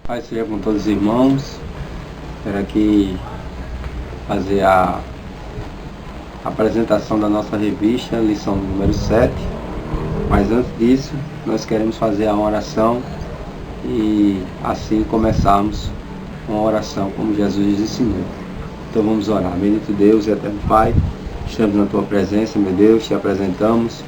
Pai seja com todos os irmãos. Quero aqui fazer a apresentação da nossa revista, lição número 7. Mas antes disso, nós queremos fazer a oração e assim começarmos uma oração como Jesus ensinou. Então vamos orar. Bendito Deus e eterno Pai, estamos na Tua presença, meu Deus, te apresentamos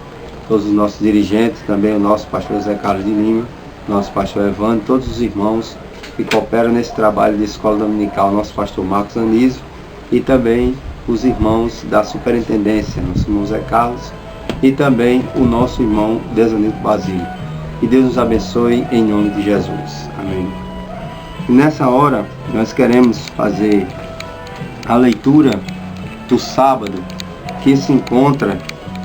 todos os nossos dirigentes, também o nosso pastor Zé Carlos de Lima, nosso pastor Evandro, todos os irmãos que cooperam nesse trabalho de escola dominical, nosso pastor Marcos Anísio e também os irmãos da superintendência, nosso irmão Zé Carlos e também o nosso irmão Desanildo Basílio. Que Deus nos abençoe em nome de Jesus. Amém. E nessa hora nós queremos fazer a leitura do sábado que se encontra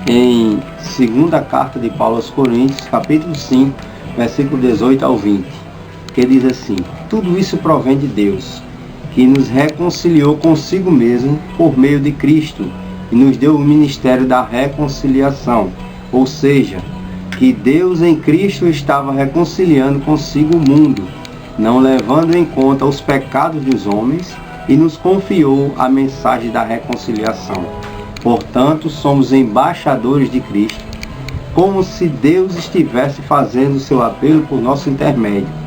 em segunda carta de Paulo aos Coríntios, capítulo 5, versículo 18 ao 20, que diz assim: tudo isso provém de Deus, que nos reconciliou consigo mesmo por meio de Cristo e nos deu o ministério da reconciliação, ou seja, que Deus em Cristo estava reconciliando consigo o mundo, não levando em conta os pecados dos homens, e nos confiou a mensagem da reconciliação. Portanto, somos embaixadores de Cristo, como se Deus estivesse fazendo seu apelo por nosso intermédio.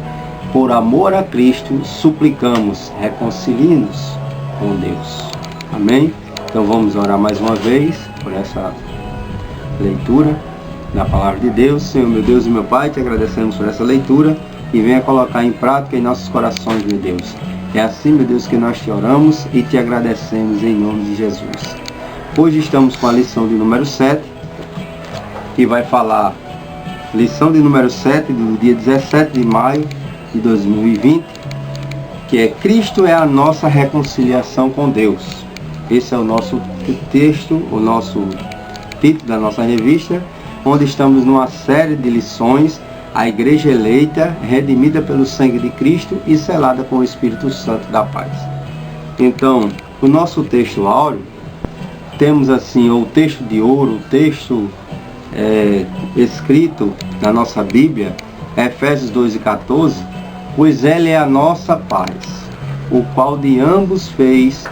Por amor a Cristo, suplicamos, reconcilie-nos com Deus. Amém? Então vamos orar mais uma vez por essa leitura da palavra de Deus. Senhor, meu Deus e meu Pai, te agradecemos por essa leitura e venha colocar em prática em nossos corações, meu Deus. É assim, meu Deus, que nós te oramos e te agradecemos em nome de Jesus. Hoje estamos com a lição de número 7, que vai falar, lição de número 7, do dia 17 de maio de 2020, que é Cristo é a nossa reconciliação com Deus. Esse é o nosso texto, o nosso título da nossa revista, onde estamos numa série de lições, a igreja eleita, redimida pelo sangue de Cristo e selada com o Espírito Santo da paz. Então, o nosso texto áureo, temos assim o texto de ouro, o texto escrito na nossa Bíblia, Efésios 2:14, pois Ele é a nossa paz, o qual de ambos fez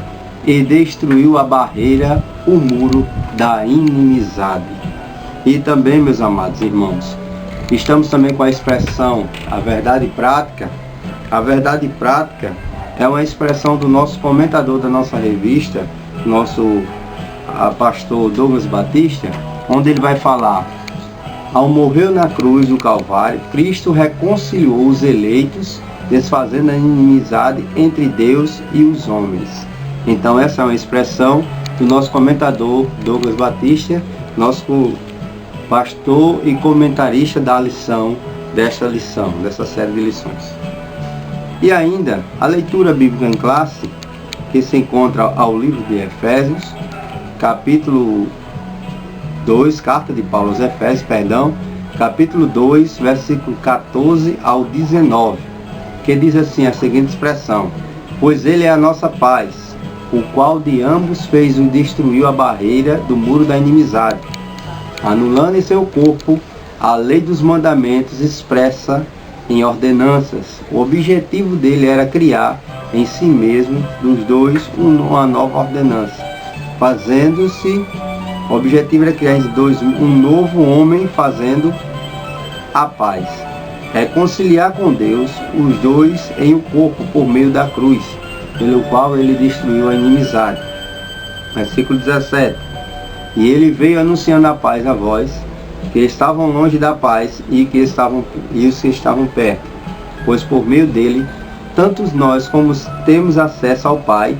e destruiu a barreira, o muro da inimizade. E também, meus amados irmãos, estamos também com a expressão a verdade prática. A verdade prática é uma expressão do nosso comentador da nossa revista, nosso pastor Douglas Batista, onde ele vai falar: ao morrer na cruz do Calvário, Cristo reconciliou os eleitos, desfazendo a inimizade entre Deus e os homens. Então essa é uma expressão do nosso comentador Douglas Batista, nosso pastor e comentarista da lição, dessa série de lições. E ainda a leitura bíblica em classe, que se encontra ao livro de Efésios, capítulo 2, carta de Paulo aos Efésios, capítulo 2, versículo 14 ao 19, que diz assim a seguinte expressão: pois Ele é a nossa paz, o qual de ambos fez e destruiu a barreira do muro da inimizade, anulando em seu corpo a lei dos mandamentos expressa em ordenanças. O objetivo dele era criar em si mesmo, dos dois, uma nova ordenança, o objetivo era criar em dois um novo homem, fazendo a paz, reconciliar com Deus os dois em um corpo por meio da cruz, pelo qual ele destruiu a inimizade. Versículo 17: e ele veio anunciando a paz a vós, que estavam longe da paz, e os que estavam perto, pois por meio dele, tantos nós como temos acesso ao Pai,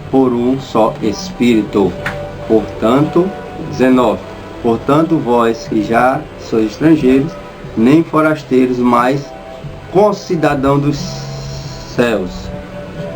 por um só Espírito. Portanto, 19, portanto vós que já sois estrangeiros, nem forasteiros, mas concidadão dos céus,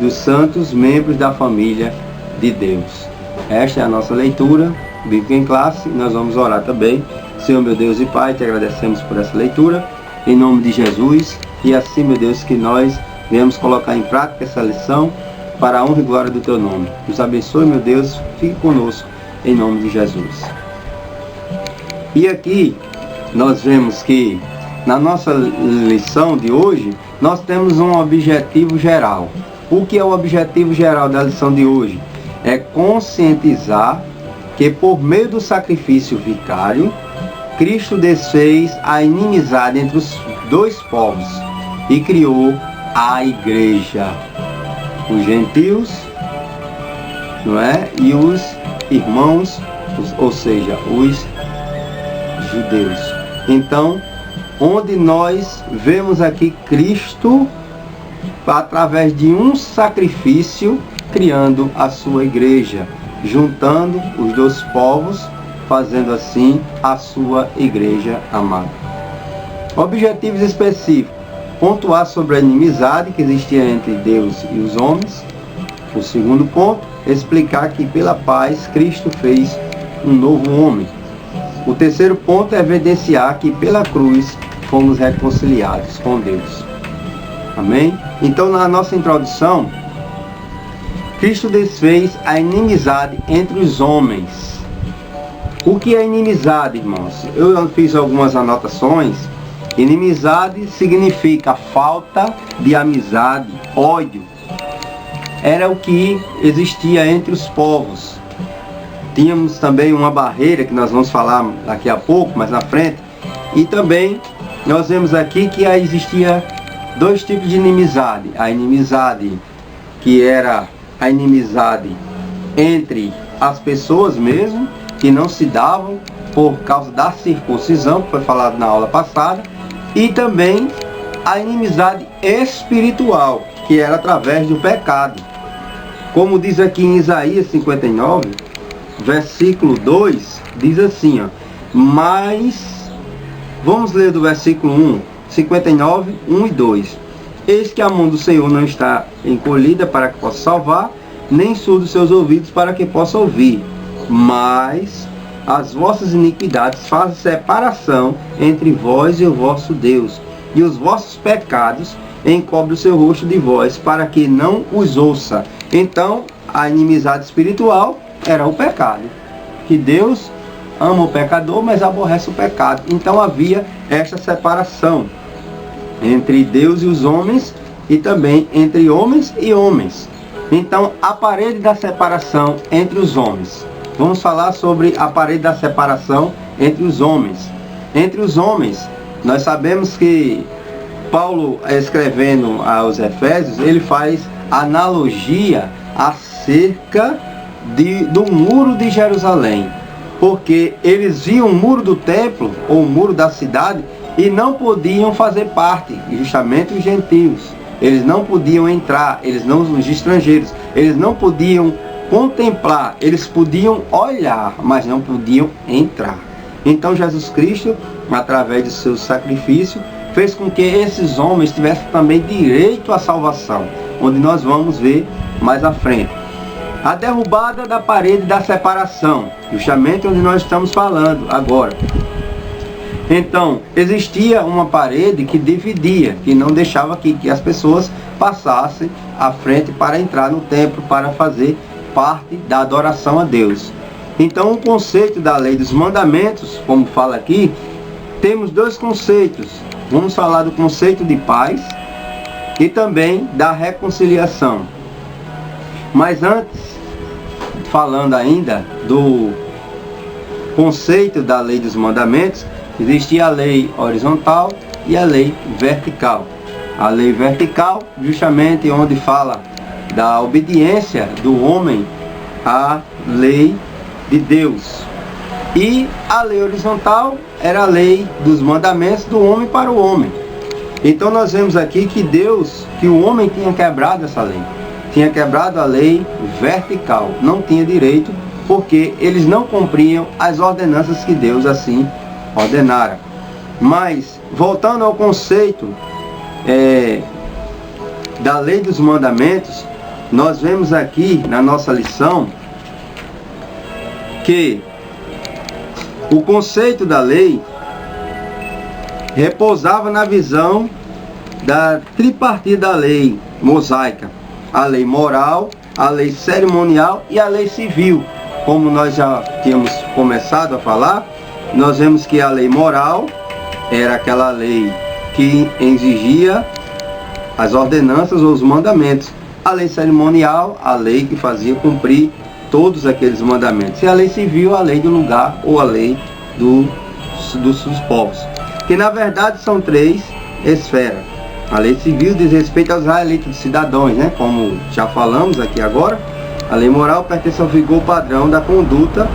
dos santos, membros da família de Deus. Esta é a nossa leitura bíblica em classe. Nós vamos orar também. Senhor, meu Deus e Pai, te agradecemos por essa leitura, em nome de Jesus, e assim, meu Deus, que nós venhamos colocar em prática essa lição, para a honra e glória do Teu nome. Nos abençoe, meu Deus, fique conosco, em nome de Jesus. E aqui nós vemos que na nossa lição de hoje, nós temos um objetivo geral. O que é o objetivo geral da lição de hoje? É conscientizar que por meio do sacrifício vicário, Cristo desfez a inimizade entre os dois povos e criou a igreja, os gentios, não é? E os irmãos, ou seja, os judeus. Então, onde nós vemos aqui Cristo, através de um sacrifício, criando a sua igreja, juntando os dois povos, fazendo assim a sua igreja amada. Objetivos específicos: pontuar sobre a inimizade que existia entre Deus e os homens. O segundo ponto, explicar que pela paz Cristo fez um novo homem. O terceiro ponto é evidenciar que pela cruz fomos reconciliados com Deus. Amém? Então, na nossa introdução, Cristo desfez a inimizade entre os homens. O que é inimizade, irmãos? Eu fiz algumas anotações. Inimizade significa falta de amizade, ódio. Era o que existia entre os povos. Tínhamos também uma barreira, que nós vamos falar daqui a pouco, mais na frente. E também nós vemos aqui que existia dois tipos de inimizade. A inimizade que era a inimizade entre as pessoas mesmo, que não se davam por causa da circuncisão, que foi falado na aula passada. E também a inimizade espiritual, que era através do pecado. Como diz aqui em Isaías 59, versículo 2, diz assim, ó, mas, vamos ler do versículo 1, 59, 1 e 2. Eis que a mão do Senhor não está encolhida para que possa salvar, nem surdos seus ouvidos para que possa ouvir. Mas as vossas iniquidades fazem separação entre vós e o vosso Deus, e os vossos pecados encobrem o seu rosto de vós, para que não os ouça. Então, a inimizade espiritual era o pecado, que Deus ama o pecador, mas aborrece o pecado. Então havia esta separação entre Deus e os homens, e também entre homens e homens. Então, a parede da separação entre os homens. Vamos falar sobre a parede da separação entre os homens. Entre os homens, nós sabemos que Paulo, escrevendo aos Efésios, ele faz analogia acerca do muro de Jerusalém. Porque eles viam o muro do templo, ou o muro da cidade, e não podiam fazer parte, justamente os gentios. Eles não podiam entrar, os estrangeiros, eles não podiam contemplar, eles podiam olhar, mas não podiam entrar. Então Jesus Cristo, através do seu sacrifício, fez com que esses homens tivessem também direito à salvação, onde nós vamos ver mais à frente. A derrubada da parede da separação, justamente onde nós estamos falando agora. Então, existia uma parede que dividia, que não deixava que as pessoas passassem à frente para entrar no templo, para fazer parte da adoração a Deus. Então, o conceito da lei dos mandamentos, como fala aqui, temos dois conceitos. Vamos falar do conceito de paz e também da reconciliação. Mas antes, falando ainda do conceito da lei dos mandamentos, existia a lei horizontal e a lei vertical. A lei vertical, justamente onde fala da obediência do homem à lei de Deus. E a lei horizontal era a lei dos mandamentos do homem para o homem. Então nós vemos aqui que o homem tinha quebrado essa lei. Tinha quebrado a lei vertical. Não tinha direito, porque eles não cumpriam as ordenanças que Deus assim ordenara. Mas, voltando ao conceito da lei dos mandamentos, nós vemos aqui na nossa lição que o conceito da lei repousava na visão da tripartite da lei mosaica: a lei moral, a lei cerimonial e a lei civil. Como nós já tínhamos começado a falar, nós vemos que a lei moral era aquela lei que exigia as ordenanças ou os mandamentos. A lei cerimonial, a lei que fazia cumprir todos aqueles mandamentos. E a lei civil, a lei do lugar ou a lei dos povos. Que na verdade são 3 esferas. A lei civil diz respeito aos israelitas, dos cidadãos, né? Como já falamos aqui agora. A lei moral pertence ao vigor padrão da conduta,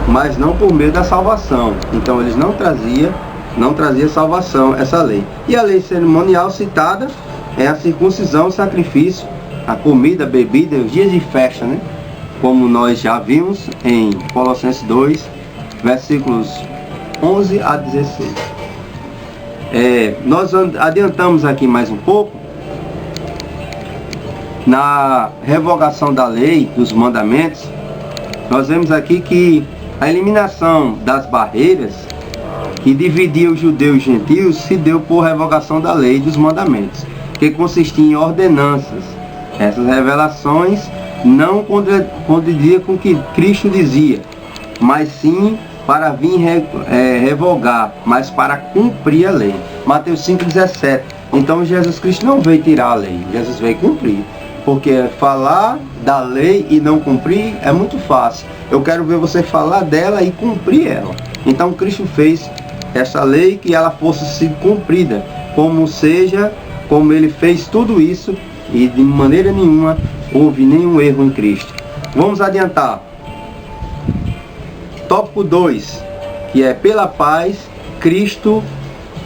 mas não por meio da salvação. Então eles não trazia salvação, essa lei. E a lei cerimonial citada é a circuncisão, o sacrifício, a comida, a bebida, os dias de festa, né? Como nós já vimos em Colossenses 2, versículos 11 a 16. Nós adiantamos aqui mais um pouco. Na revogação da lei, dos mandamentos, nós vemos aqui que a eliminação das barreiras que dividia os judeus e os gentios se deu por revogação da lei e dos mandamentos, que consistia em ordenanças. Essas revelações não contradiziam com o que Cristo dizia, mas sim para vir revogar, mas para cumprir a lei. Mateus 5,17. Então Jesus Cristo não veio tirar a lei, Jesus veio cumprir. Porque falar da lei e não cumprir é muito fácil. Eu quero ver você falar dela e cumprir ela. Então Cristo fez essa lei que ela fosse cumprida, como ele fez tudo isso, e de maneira nenhuma houve nenhum erro em Cristo. Vamos adiantar. Tópico 2, que é pela paz, Cristo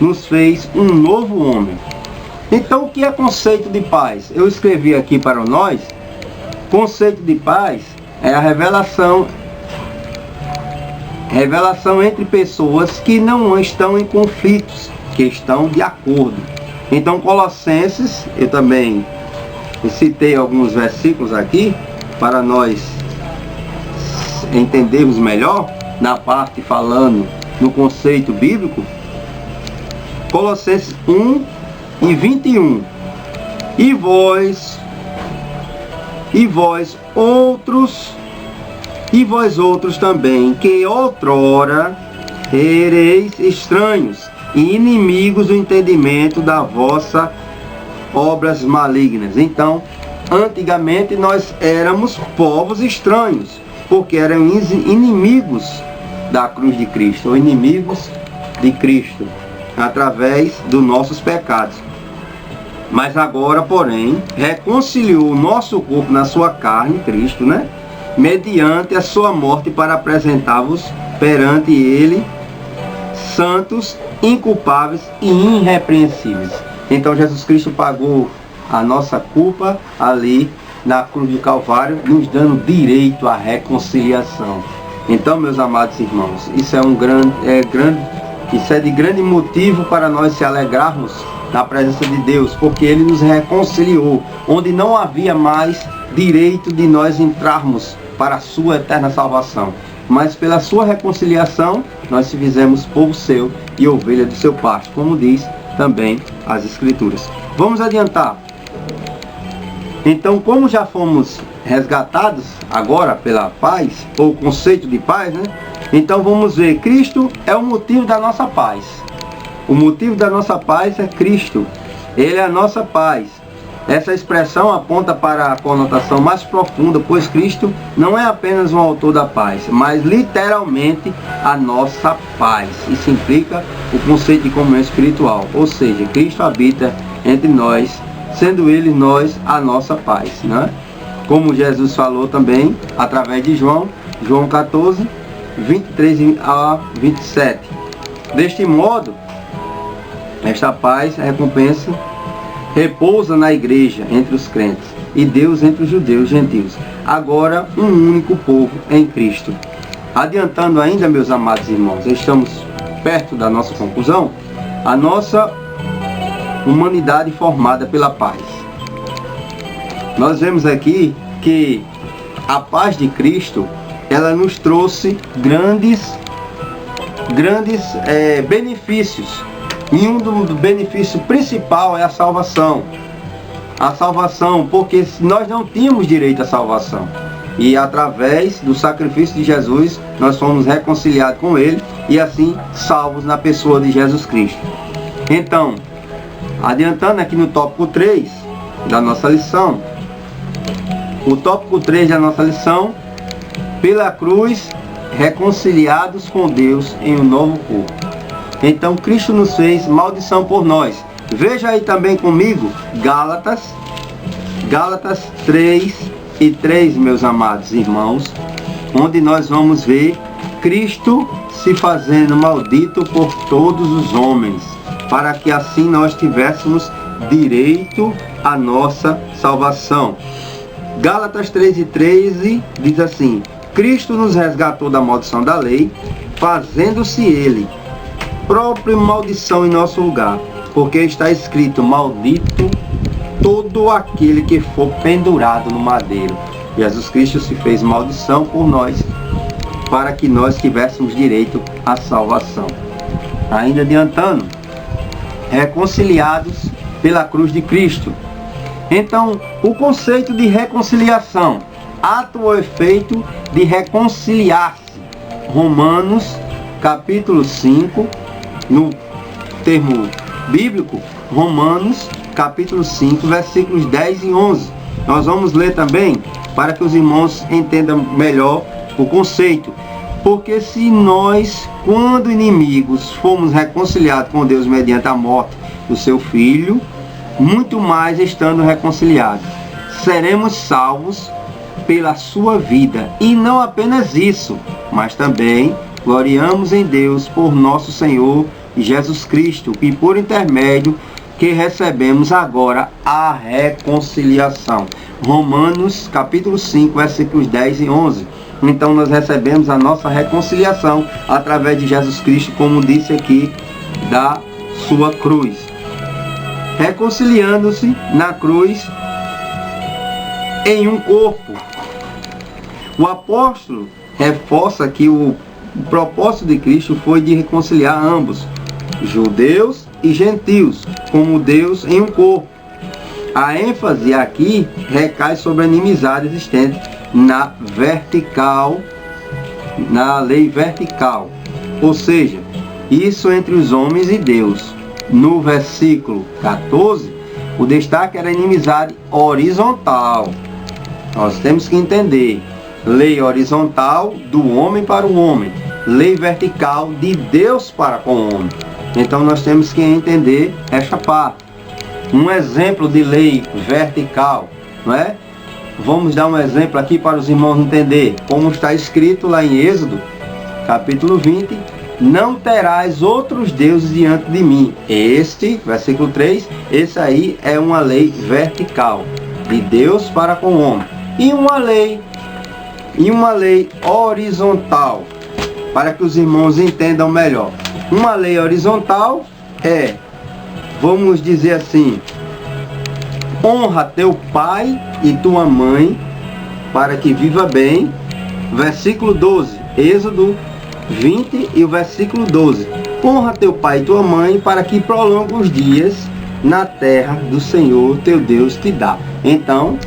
nos fez um novo homem. Então, o que é conceito de paz? Eu escrevi aqui para nós. Conceito de paz é a revelação entre pessoas que não estão em conflitos, que estão de acordo. Então, Colossenses, eu também citei alguns versículos aqui para nós entendermos melhor, na parte falando no conceito bíblico. Colossenses 1:21. E vós outros também, que outrora ereis estranhos e inimigos do entendimento da vossa obras malignas. Então, antigamente nós éramos povos estranhos, porque éramos inimigos da cruz de Cristo, ou inimigos de Cristo, através dos nossos pecados. Mas agora, porém, reconciliou o nosso corpo na sua carne, Cristo, né? Mediante a sua morte, para apresentar-vos perante ele santos, inculpáveis e irrepreensíveis. Então Jesus Cristo pagou a nossa culpa ali na cruz do Calvário, nos dando direito à reconciliação. Então, meus amados irmãos, isso é de grande motivo para nós se alegrarmos na presença de Deus, porque Ele nos reconciliou, onde não havia mais direito de nós entrarmos para a sua eterna salvação. Mas pela sua reconciliação, nós se fizemos povo seu e ovelha do seu pasto, como diz também as Escrituras. Vamos adiantar. Então, como já fomos resgatados agora pela paz, ou conceito de paz, né? Então vamos ver, Cristo é o motivo da nossa paz. O motivo da nossa paz é Cristo. Ele é a nossa paz. Essa expressão aponta para a conotação mais profunda, pois Cristo não é apenas um autor da paz, mas literalmente a nossa paz. Isso implica o conceito de comunhão espiritual, ou seja, Cristo habita entre nós, sendo Ele nós a nossa paz, né? Como Jesus falou também, através de João 14, 23 a 27. Deste modo, esta paz, a recompensa, repousa na igreja entre os crentes e Deus entre os judeus e gentios. Agora, um único povo em Cristo. Adiantando ainda, meus amados irmãos, estamos perto da nossa conclusão. A nossa humanidade formada pela paz. Nós vemos aqui que a paz de Cristo, ela nos trouxe grandes benefícios. E um dos benefícios principal é a salvação. A salvação, porque nós não tínhamos direito à salvação. E através do sacrifício de Jesus, nós fomos reconciliados com Ele e assim salvos na pessoa de Jesus Cristo. Então, adiantando aqui no tópico 3 da nossa lição, o tópico 3 da nossa lição: pela cruz, reconciliados com Deus em um novo corpo. Então Cristo nos fez maldição por nós. Veja aí também comigo Gálatas 3:3, meus amados irmãos, onde nós vamos ver Cristo se fazendo maldito por todos os homens, para que assim nós tivéssemos direito à nossa salvação. Gálatas 3:13 diz assim: Cristo nos resgatou da maldição da lei, fazendo-se ele própria maldição em nosso lugar, porque está escrito: maldito todo aquele que for pendurado no madeiro. Jesus Cristo se fez maldição por nós, para que nós tivéssemos direito à salvação. Ainda adiantando, reconciliados pela cruz de Cristo. Então, o conceito de reconciliação, ato ou efeito de reconciliar-se. Romanos capítulo 5, no termo bíblico, Romanos capítulo 5, versículos 10 e 11. Nós vamos ler também para que os irmãos entendam melhor o conceito. Porque se nós, quando inimigos, fomos reconciliados com Deus mediante a morte do seu Filho, muito mais estando reconciliados, seremos salvos pela sua vida. E não apenas isso, mas também gloriamos em Deus por nosso Senhor Jesus Cristo, e por intermédio que recebemos agora a reconciliação. Romanos capítulo 5, versículos 10 e 11. Então nós recebemos a nossa reconciliação através de Jesus Cristo, como disse aqui, da sua cruz. Reconciliando-se na cruz em um corpo. O apóstolo reforça que o propósito de Cristo foi de reconciliar ambos, judeus e gentios, como Deus em um corpo. A ênfase aqui recai sobre a inimizade existente na lei vertical, ou seja, isso entre os homens e Deus. No versículo 14, o destaque era a inimizade horizontal. Nós temos que entender: lei horizontal do homem para o homem, lei vertical de Deus para com o homem. Então nós temos que entender esta parte. Um exemplo de lei vertical, não é? Vamos dar um exemplo aqui para os irmãos entender, como está escrito lá em Êxodo, capítulo 20: não terás outros deuses diante de mim. Este, versículo 3, esse aí é uma lei vertical, de Deus para com o homem. E uma lei horizontal, para que os irmãos entendam melhor. Uma lei horizontal é, vamos dizer assim: honra teu pai e tua mãe para que viva bem. Versículo 12, Êxodo 20 e o versículo 12. Honra teu pai e tua mãe para que prolongue os dias na terra do Senhor teu Deus te dá. Então,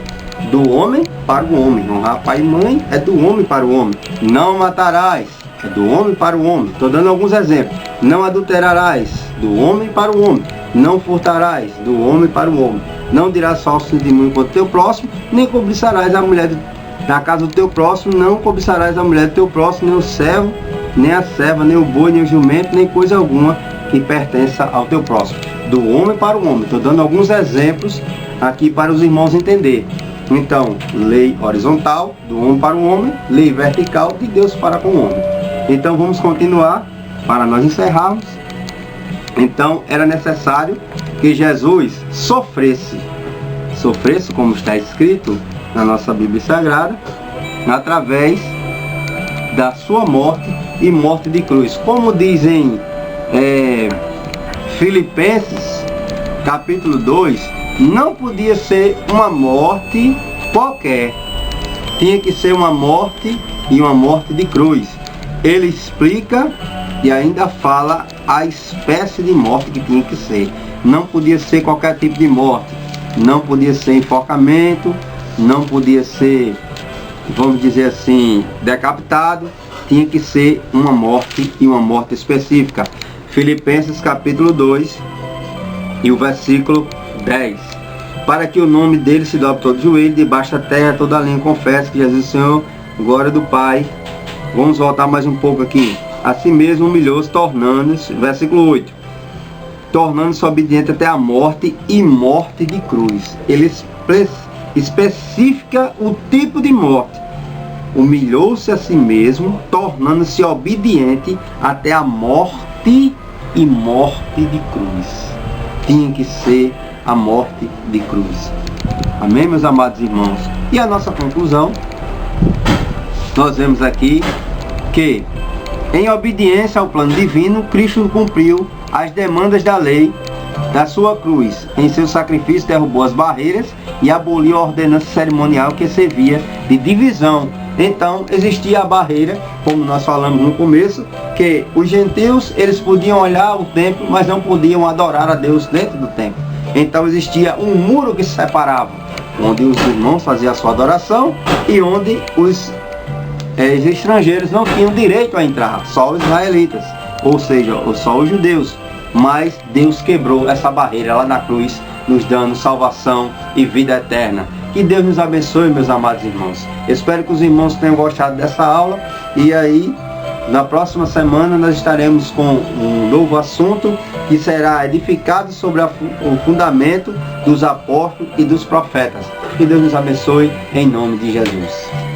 do homem para o homem. Honrar pai e mãe é do homem para o homem. Não matarás, é do homem para o homem. Estou dando alguns exemplos. Não adulterarás, do homem para o homem. Não furtarás, do homem para o homem. Não dirás falso testemunho contra o teu próximo, nem cobiçarás a mulher da casa do teu próximo. Não cobiçarás a mulher do teu próximo, nem o servo, nem a serva, nem o boi, nem o jumento, nem coisa alguma que pertença ao teu próximo. Do homem para o homem. Estou dando alguns exemplos aqui para os irmãos entenderem. Então, lei horizontal, do homem para o homem, lei vertical, de Deus para com o homem. Então, vamos continuar para nós encerrarmos. Então, era necessário que Jesus sofresse, como está escrito na nossa Bíblia Sagrada, através da sua morte e morte de cruz. Como dizem Filipenses, capítulo 2, não podia ser uma morte qualquer, tinha que ser uma morte, e uma morte de cruz. Ele explica e ainda fala a espécie de morte que tinha que ser. Não podia ser qualquer tipo de morte, não podia ser enforcamento, não podia ser, vamos dizer assim, decapitado, tinha que ser uma morte e uma morte específica. Filipenses capítulo 2 e o versículo 10. Para que o nome dele se dobre todo joelho, debaixo da terra toda língua confesse que Jesus é o Senhor, glória do Pai. Vamos voltar mais um pouco aqui. Assim mesmo humilhou-se, tornando-se, versículo 8, tornando-se obediente até a morte e morte de cruz. Ele especifica o tipo de morte. Humilhou-se a si mesmo, tornando-se obediente até a morte e morte de cruz. Tinha que ser a morte de cruz. Amém, meus amados irmãos? E a nossa conclusão, nós vemos aqui que, em obediência ao plano divino, Cristo cumpriu as demandas da lei da sua cruz. Em seu sacrifício derrubou as barreiras e aboliu a ordenança cerimonial que servia de divisão. Então existia a barreira, como nós falamos no começo, que os gentios eles podiam olhar o templo, mas não podiam adorar a Deus dentro do templo. Então existia um muro que se separava, onde os irmãos faziam a sua adoração e onde os estrangeiros não tinham direito a entrar, só os israelitas, ou seja, só os judeus. Mas Deus quebrou essa barreira lá na cruz, nos dando salvação e vida eterna. Que Deus nos abençoe, meus amados irmãos. Espero que os irmãos tenham gostado dessa aula. E aí, na próxima semana, nós estaremos com um novo assunto que será edificado sobre o fundamento dos apóstolos e dos profetas. Que Deus nos abençoe, em nome de Jesus.